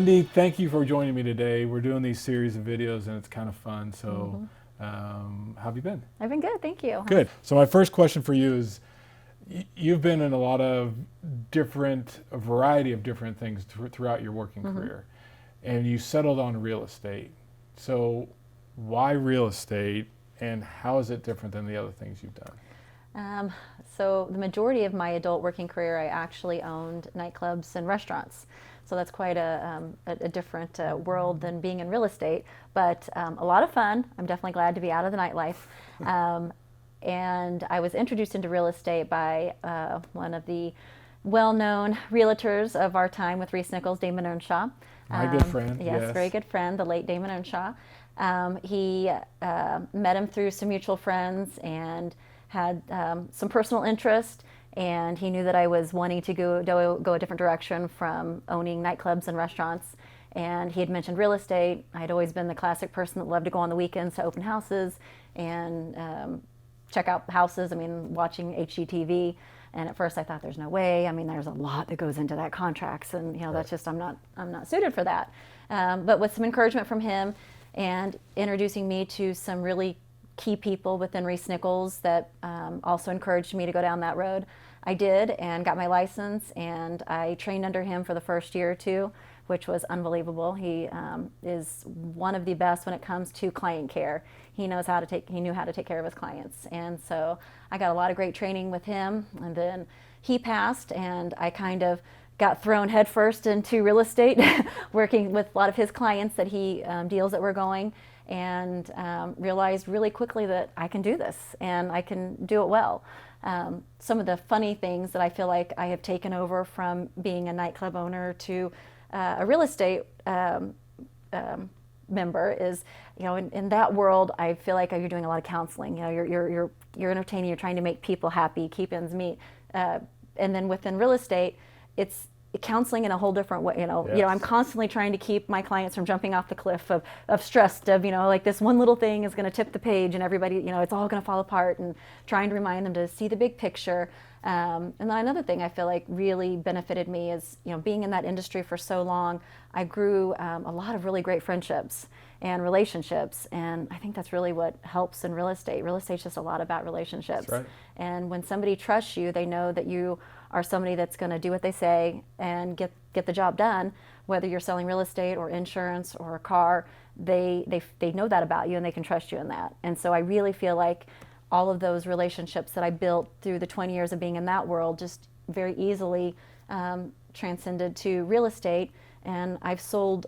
Wendy, thank you for joining me today. We're doing these series of videos and it's kind of fun. So how have you been? I've been good, thank you. Good. So my first question for you is, you've been in a variety of different things throughout your working career, and you settled on real estate. So why real estate, and how is it different than the other things you've done? So the majority of my adult working career, I actually owned nightclubs and restaurants. So that's quite a different world than being in real estate, but a lot of fun. I'm definitely glad to be out of the nightlife. And I was introduced into real estate by one of the well-known realtors of our time with ReeceNichols, Damon Earnshaw. My good friend. Yes, very good friend, the late Damon Earnshaw. He met him through some mutual friends and had some personal interest, and he knew that I was wanting to go a different direction from owning nightclubs and restaurants. And he had mentioned real estate. I'd always been the classic person that loved to go on the weekends to open houses and check out houses. I mean, watching HGTV. And at first I thought, there's no way. I mean, there's a lot that goes into that contracts, and that's just, I'm not suited for that. But with some encouragement from him and introducing me to some really key people within ReeceNichols that also encouraged me to go down that road, I did, and got my license, and I trained under him for the first year or two, which was unbelievable. He is one of the best when it comes to client care. He knew how to take care of his clients. And so I got a lot of great training with him, and then he passed, and I kind of got thrown headfirst into real estate, working with a lot of his clients that he deals that were going, and realized really quickly that I can do this, and I can do it well. Some of the funny things that I feel like I have taken over from being a nightclub owner to a real estate member is, in that world, I feel like you're doing a lot of counseling. You're entertaining, you're trying to make people happy, keep ends meet, and then within real estate, it's counseling in a whole different way. I'm constantly trying to keep my clients from jumping off the cliff of stress of, like this one little thing is going to tip the page and everybody, it's all going to fall apart, and trying to remind them to see the big picture. And then another thing I feel like really benefited me is, being in that industry for so long, I grew a lot of really great friendships and relationships, and I think that's really what helps in real estate. Real estate's just a lot about relationships. That's right. And when somebody trusts you, they know that you are somebody that's going to do what they say and get the job done. Whether you're selling real estate or insurance or a car, they know that about you, and they can trust you in that. And so I really feel like all of those relationships that I built through the 20 years of being in that world just very easily transcended to real estate. And I've sold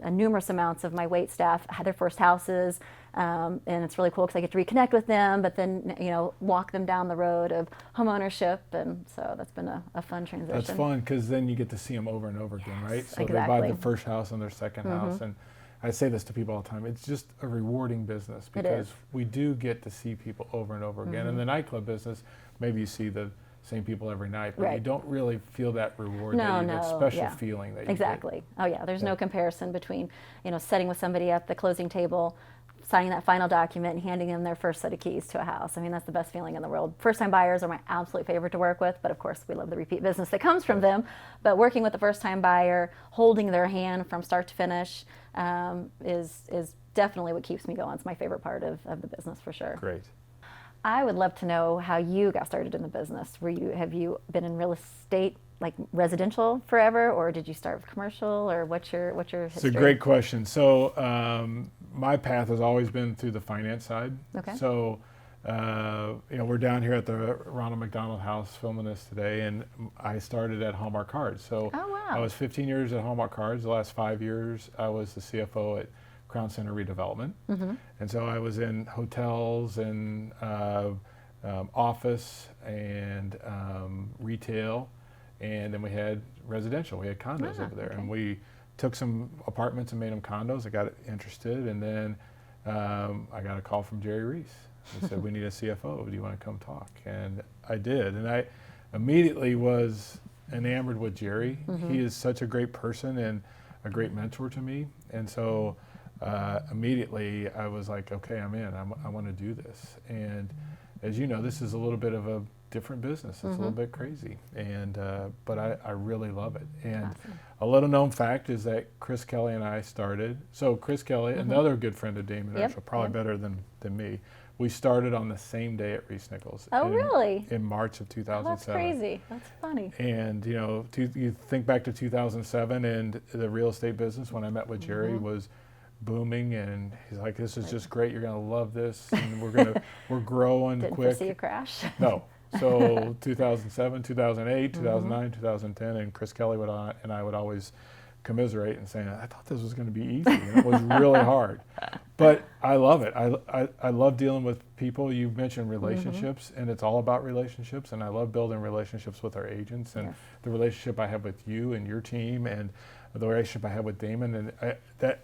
numerous amounts of my wait staff had their first houses, and it's really cool because I get to reconnect with them, but then walk them down the road of home ownership, and so that's been a fun transition. That's fun, because then you get to see them over and over again, right? So exactly. They buy their first house and their second house, and I say this to people all the time, it's just a rewarding business, because we do get to see people over and over again. In the nightclub business, maybe you see the same people every night, but you don't really feel that reward, that special feeling that you Exactly. get. Oh yeah, there's no comparison between, sitting with somebody at the closing table, signing that final document, and handing them their first set of keys to a house. I mean, that's the best feeling in the world. First-time buyers are my absolute favorite to work with, but of course we love the repeat business that comes from them. But working with the first-time buyer, holding their hand from start to finish, is definitely what keeps me going. It's my favorite part of the business, for sure. Great. I would love to know how you got started in the business. Have you been in real estate, like residential, forever, or did you start with commercial, or what's your history? It's a great question. So my path has always been through the finance side. Okay. So we're down here at the Ronald McDonald house filming this today, and I started at Hallmark Cards. So I was 15 years at Hallmark Cards. The last 5 years I was the CFO at Crown Center Redevelopment. And so I was in hotels and office and retail, and then we had residential. We had condos over there, and we took some apartments and made them condos. I got interested, and then I got a call from Jerry Reece. He said, "We need a CFO. Do you want to come talk?" And I did, and I immediately was enamored with Jerry. He is such a great person and a great mentor to me, and so immediately I was like, okay, I'm in. I want to do this. And as you know, this is a little bit of a different business. It's a little bit crazy, and but I really love it. And Awesome. a little known fact is that Chris Kelly and I started. So Chris Kelly, another good friend of Damon, Yep, actually, probably yep. better than me. We started on the same day at ReeceNichols. Oh, really? In March of Oh, 2007. that's crazy. That's funny. And you know, you think back to 2007, and the real estate business when I met with Jerry was booming, and he's like, "This is just great. You're gonna love this, and we're growing Didn't quick." foresee a crash. No. So 2007, 2008, 2009, 2010, and Chris Kelly and I would always commiserate and saying, "I thought this was going to be easy. And it was really hard." But I love it. I love dealing with people. You mentioned relationships, and it's all about relationships. And I love building relationships with our agents, and Yes. the relationship I have with you and your team, and the relationship I have with Damon, and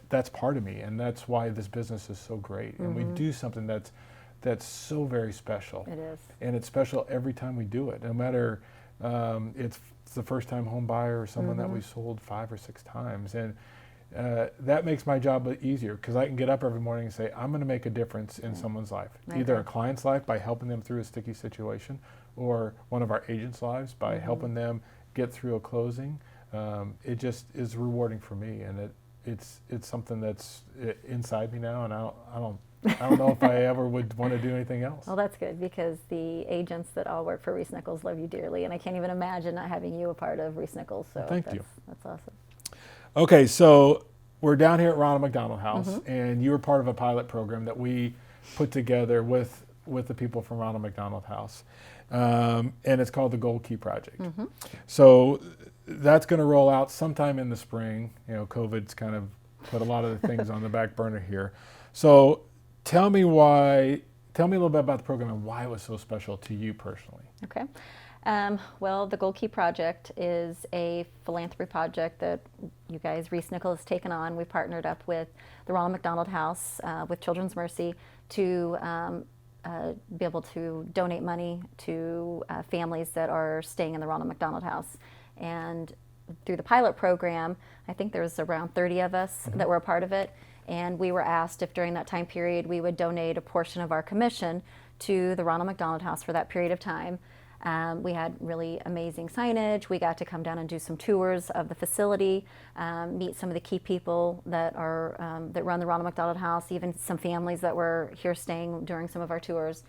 that's part of me, and that's why this business is so great. And we do something that's so very special. It is. And it's special every time we do it, no matter it's the first time home buyer or someone that we sold 5 or 6 times. And that makes my job easier, because I can get up every morning and say, I'm going to make a difference in someone's life, either a client's life by helping them through a sticky situation, or one of our agents' lives by helping them get through a closing. It just is rewarding for me, and it's something that's inside me now, and I don't know if I ever would want to do anything else. Well, that's good, because the agents that all work for ReeceNichols love you dearly, and I can't even imagine not having you a part of ReeceNichols. So Thank you. That's awesome. Okay, so we're down here at Ronald McDonald House, and you were part of a pilot program that we put together with the people from Ronald McDonald House, and it's called the Gold Key Project. So that's going to roll out sometime in the spring. You know, COVID's kind of put a lot of the things on the back burner here. So tell me a little bit about the program and why it was so special to you personally. Okay. Well, the Gold Key Project is a philanthropy project that you guys, ReeceNichols, has taken on. We partnered up with the Ronald McDonald House, with Children's Mercy, to be able to donate money to families that are staying in the Ronald McDonald House. And through the pilot program, I think there was around 30 of us that were a part of it. And we were asked if during that time period we would donate a portion of our commission to the Ronald McDonald House for that period of time. We had really amazing signage. We got to come down and do some tours of the facility, meet some of the key people that run the Ronald McDonald House, even some families that were here staying during some of our tours.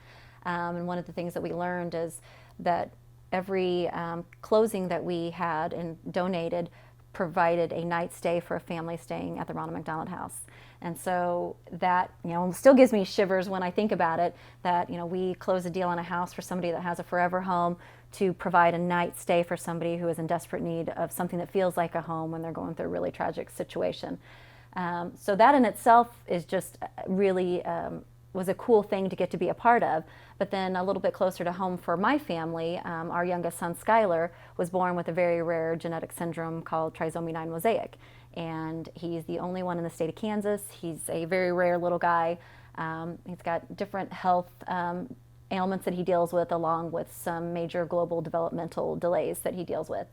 And one of the things that we learned is that every closing that we had and donated provided a night stay for a family staying at the Ronald McDonald House. And so that, still gives me shivers when I think about it, that, we close a deal on a house for somebody that has a forever home to provide a night stay for somebody who is in desperate need of something that feels like a home when they're going through a really tragic situation. So that in itself is just really was a cool thing to get to be a part of. But then a little bit closer to home for my family, our youngest son, Skylar, was born with a very rare genetic syndrome called trisomy 9 mosaic. And he's the only one in the state of Kansas. He's a very rare little guy. He's got different health ailments that he deals with, along with some major global developmental delays that he deals with.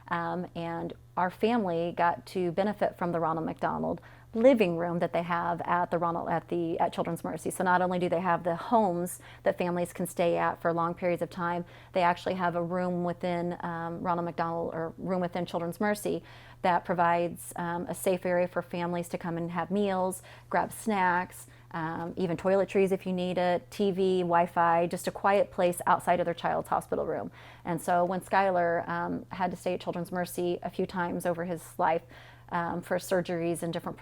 And our family got to benefit from the Ronald McDonald living room that they have at Children's Mercy. So not only do they have the homes that families can stay at for long periods of time, they actually have a room within Ronald McDonald, or room within Children's Mercy, that provides a safe area for families to come and have meals, grab snacks, even toiletries if you need it, TV, Wi-Fi, just a quiet place outside of their child's hospital room. And so when Skylar had to stay at Children's Mercy a few times over his life for surgeries and different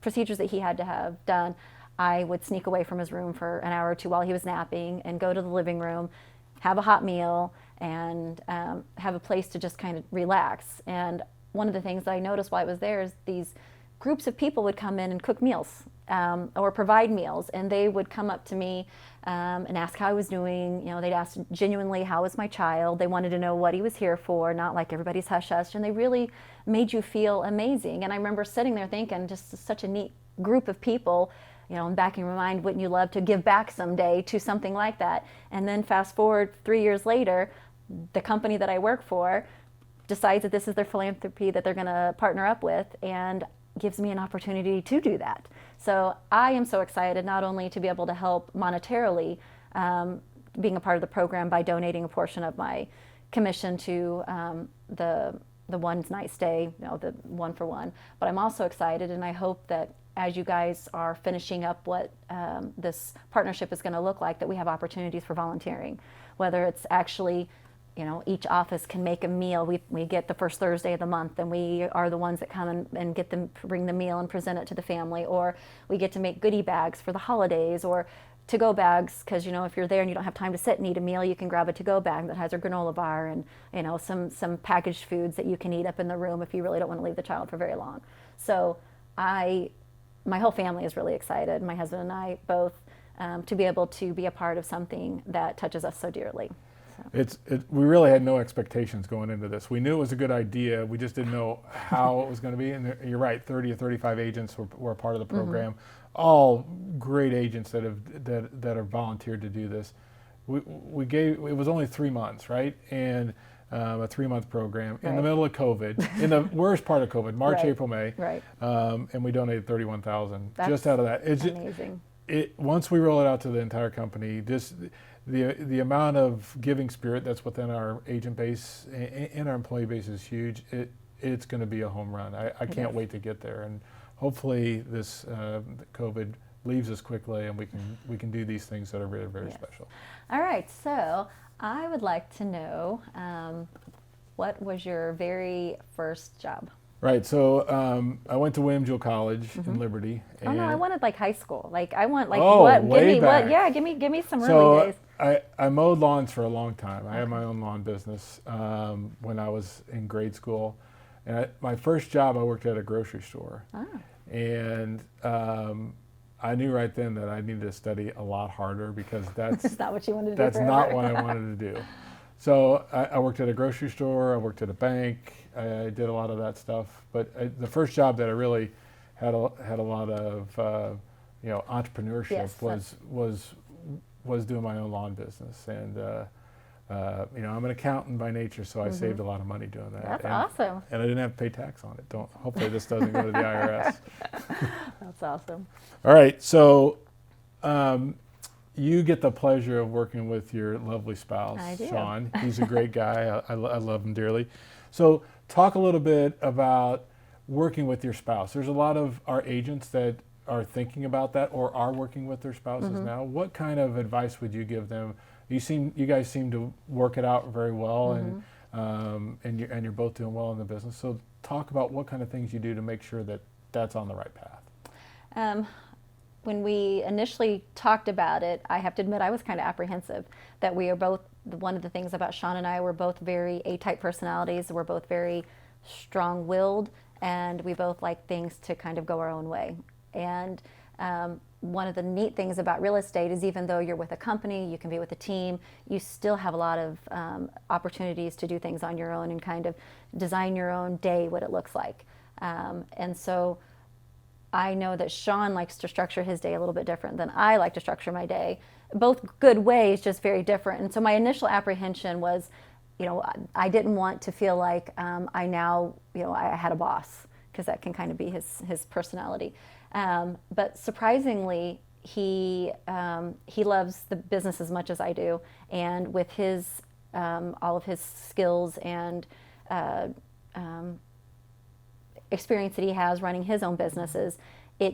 procedures that he had to have done, I would sneak away from his room for an hour or two while he was napping and go to the living room, have a hot meal, and have a place to just kind of relax. And one of the things that I noticed while I was there is these groups of people would come in and cook meals or provide meals, and they would come up to me and ask how I was doing. They'd ask genuinely, how was my child? They wanted to know what he was here for, not like everybody's hush-hush, and they really made you feel amazing. And I remember sitting there thinking, just such a neat group of people, and back in my mind, wouldn't you love to give back someday to something like that? And then fast forward 3 years later, the company that I work for decides that this is their philanthropy that they're going to partner up with, and gives me an opportunity to do that. So I am so excited not only to be able to help monetarily being a part of the program by donating a portion of my commission to the one night stay, the one for one. But I'm also excited, and I hope that as you guys are finishing up what this partnership is going to look like, that we have opportunities for volunteering, whether it's actually, each office can make a meal. We get the first Thursday of the month, and we are the ones that come and get them, bring the meal and present it to the family, or we get to make goodie bags for the holidays, or to-go bags, because if you're there and you don't have time to sit and eat a meal, you can grab a to-go bag that has a granola bar and some packaged foods that you can eat up in the room if you really don't want to leave the child for very long. So my whole family is really excited, my husband and I both, to be able to be a part of something that touches us so dearly. So. We really had no expectations going into this. We knew it was a good idea. We just didn't know how it was going to be. And you're right, 30 or 35 agents were part of the program. All great agents that have volunteered to do this. It was only 3 months, right? And a 3-month program in the middle of COVID, in the worst part of COVID, March, April, May. Right. And we donated $31,000 just out of that. It's amazing. Once we roll it out to the entire company, just the amount of giving spirit that's within our agent base and our employee base is huge. It's going to be a home run. I can't wait to get there, and hopefully this COVID leaves us quickly, and we can do these things that are very, very special. All right, so I would like to know, what was your very first job? Right, so I went to William Jewell College in Liberty. Oh no, I wanted like high school. Like I want like way back. Yeah, give me some early days. I mowed lawns for a long time. I had my own lawn business when I was in grade school. And my first job, I worked at a grocery store. Oh. And I knew right then that I needed to study a lot harder, because that's not what you wanted to do. That's not what I wanted to do. So I worked at a grocery store. I worked at a bank. I did a lot of that stuff. But the first job that I really had a lot of entrepreneurship was doing my own lawn business. And I'm an accountant by nature, so I saved a lot of money doing that. That's awesome. And I didn't have to pay tax on it. Hopefully this doesn't go to the IRS. That's awesome. All right, so you get the pleasure of working with your lovely spouse, Sean. He's a great guy. I love him dearly. So talk a little bit about working with your spouse. There's a lot of our agents that are thinking about that or are working with their spouses now. What kind of advice would you give them? You guys seem to work it out very well, and you're both doing well in the business. So talk about what kind of things you do to make sure that that's on the right path. When we initially talked about it, I have to admit I was kind of apprehensive that we are both, one of the things about Sean and I, we're both very A-type personalities. We're both very strong-willed, and we both like things to kind of go our own way. And one of the neat things about real estate is, even though you're with a company, you can be with a team, you still have a lot of opportunities to do things on your own and kind of design your own day, what it looks like. And so I know that Sean likes to structure his day a little bit different than I like to structure my day. Both good ways, just very different. And so my initial apprehension was, I didn't want to feel like I had a boss, because that can kind of be his personality. But surprisingly, he loves the business as much as I do, and with his all of his skills and experience that he has running his own businesses, he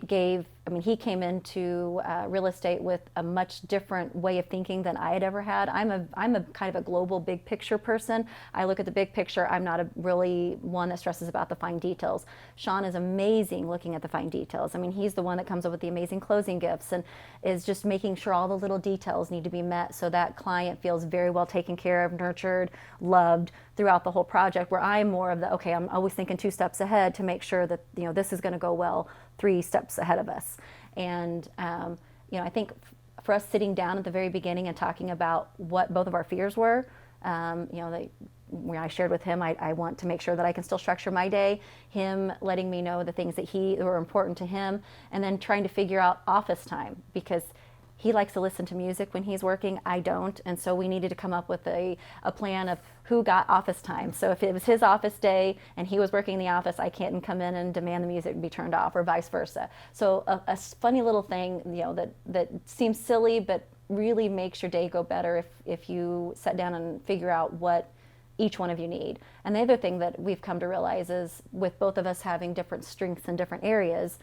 came into real estate with a much different way of thinking than I had ever had. I'm a kind of a global big picture person. I look at the big picture. I'm not really one that stresses about the fine details. Sean is amazing looking at the fine details. He's the one that comes up with the amazing closing gifts and is just making sure all the little details need to be met so that client feels very well taken care of, nurtured, loved throughout the whole project, where I'm more of the, okay, I'm always thinking 2 steps ahead to make sure that this is going to go well 3 steps ahead of us. And I think for us sitting down at the very beginning and talking about what both of our fears were, when I shared with him, I want to make sure that I can still structure my day, him letting me know the things that were important to him, and then trying to figure out office time, because he likes to listen to music when he's working. I don't. And so we needed to come up with a plan of who got office time. So if it was his office day and he was working in the office, I can't come in and demand the music be turned off, or vice versa. So a funny little thing, that seems silly, but really makes your day go better if you sit down and figure out what each one of you need. And the other thing that we've come to realize is, with both of us having different strengths in different areas,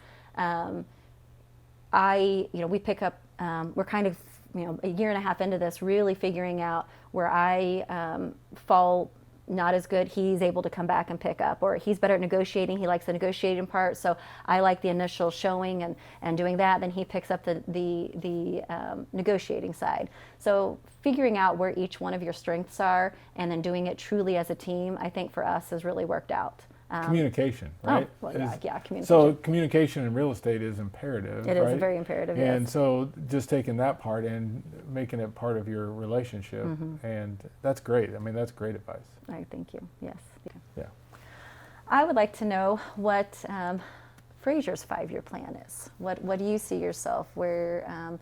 we pick up, we're kind of, a year and a half into this, really figuring out where I fall not as good. He's able to come back and pick up, or he's better at negotiating. He likes the negotiating part, so I like the initial showing and doing that. Then he picks up the negotiating side. So figuring out where each one of your strengths are and then doing it truly as a team, I think for us has really worked out. Communication, right? Oh, well, yeah, communication. So communication in real estate is imperative, It right? is very imperative, And yes. so just taking that part and making it part of your relationship, and that's great. I mean, that's great advice. I thank you, yes. Yeah. I would like to know what Frazier's 5-year plan is. What do you see yourself? Where,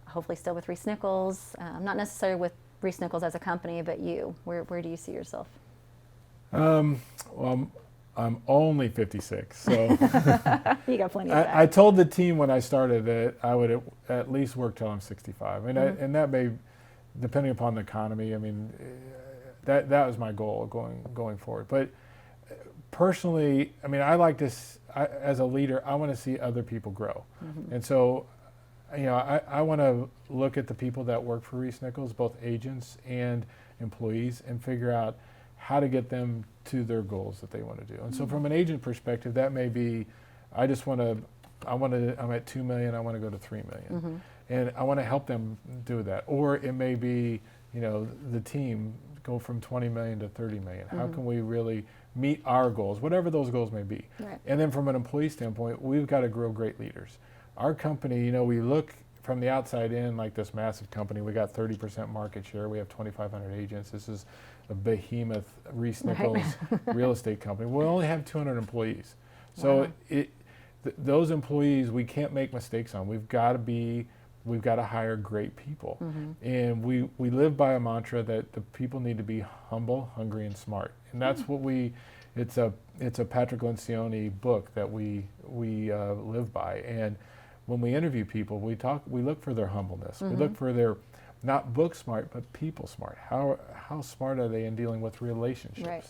hopefully still with ReeceNichols, not necessarily with ReeceNichols as a company, but you. Where do you see yourself? Well, I'm only 56, so You got plenty of time. I told the team when I started that I would at least work till I'm 65, and and that may, depending upon the economy. I mean, that was my goal going forward. But personally, I mean, I like this as a leader. I want to see other people grow, and so, I want to look at the people that work for ReeceNichols, both agents and employees, and figure out how to get them to their goals that they want to do. And so from an agent perspective, that may be, I'm at 2 million, I want to go to 3 million. And I want to help them do that. Or it may be, the team go from 20 million to 30 million. How can we really meet our goals, whatever those goals may be? Right. And then from an employee standpoint, we've got to grow great leaders. Our company, we look from the outside in like this massive company. We got 30% market share. We have 2,500 agents. This is a behemoth ReeceNichols real estate company. We only have 200 employees. So Wow. Those employees, we can't make mistakes on. We've got to hire great people. And we live by a mantra that the people need to be humble, hungry, and smart. And that's what it's a Patrick Lencioni book that we live by. And when we interview people, we look for their humbleness. We look for their, not book smart, but people smart. How smart are they in dealing with relationships? Right.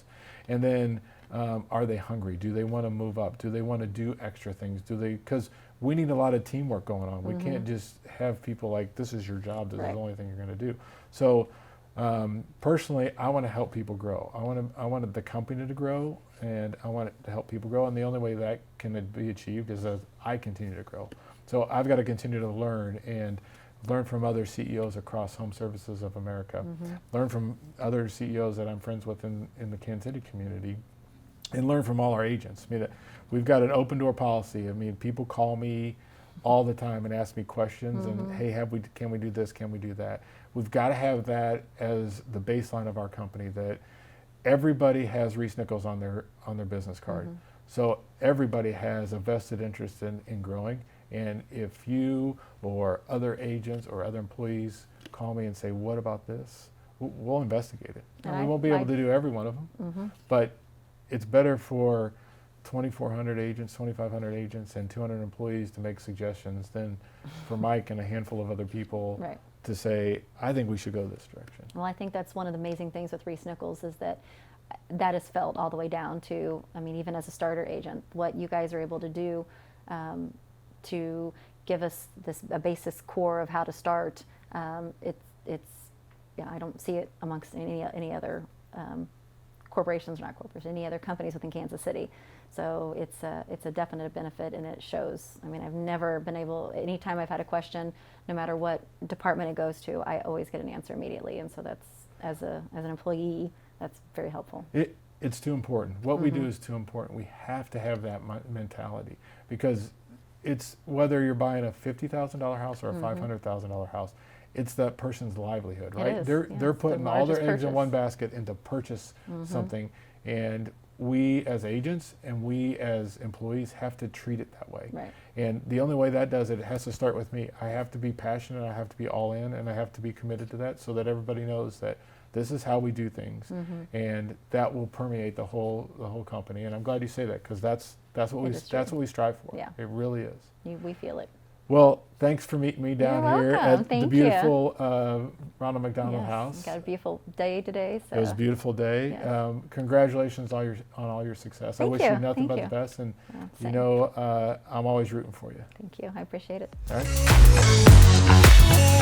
And then, are they hungry? Do they want to move up? Do they want to do extra things? Because we need a lot of teamwork going on. We can't just have people like, this is your job, this is the only thing you're going to do. So personally, I want to help people grow. I want the company to grow, and I want it to help people grow. And the only way that can be achieved is as I continue to grow. So I've got to continue to learn from other CEOs across Home Services of America, learn from other CEOs that I'm friends with in the Kansas City community, and learn from all our agents. I mean, we've got an open door policy. I mean, people call me all the time and ask me questions, and hey, can we do this? Can we do that? We've got to have that as the baseline of our company, that everybody has ReeceNichols on their business card. So everybody has a vested interest in growing. And if you or other agents or other employees call me and say, what about this? We'll investigate it. And we won't be able to do every one of them, but it's better for 2,400 agents, 2,500 agents, and 200 employees to make suggestions than for Mike and a handful of other people to say, I think we should go this direction. Well, I think that's one of the amazing things with ReeceNichols is that is felt all the way down to, I mean, even as a starter agent, what you guys are able to do to give us a basis core of how to start. I don't see it amongst any other corporations, or not corporations, any other companies within Kansas City. So it's a definite benefit, and it shows. I mean, I've never been able, anytime I've had a question, no matter what department it goes to, I always get an answer immediately. And so that's, as an employee, that's very helpful. It's too important. What we do is too important. We have to have that mentality, because it's whether you're buying a $50,000 house or a $500,000 house, it's that person's livelihood, right? It is, They're it's putting the all their largest eggs in purchase. one basket and to purchase something, and we as agents and we as employees have to treat it that way. Right. And the only way that does it has to start with me. I have to be passionate, I have to be all in, and I have to be committed to that, so that everybody knows that this is how we do things, and that will permeate the whole company. And I'm glad you say that, because that's what we strive for. Yeah. It really is. We feel it. Well, thanks for meeting me down You're here welcome. at Thank the beautiful Ronald McDonald Yes, house. got a beautiful day today. So. It was a beautiful day. Yes. Congratulations on all your success. I Thank wish you. you nothing Thank but you. the best, and you Same. know I'm always rooting for you. Thank you. I appreciate it. All right.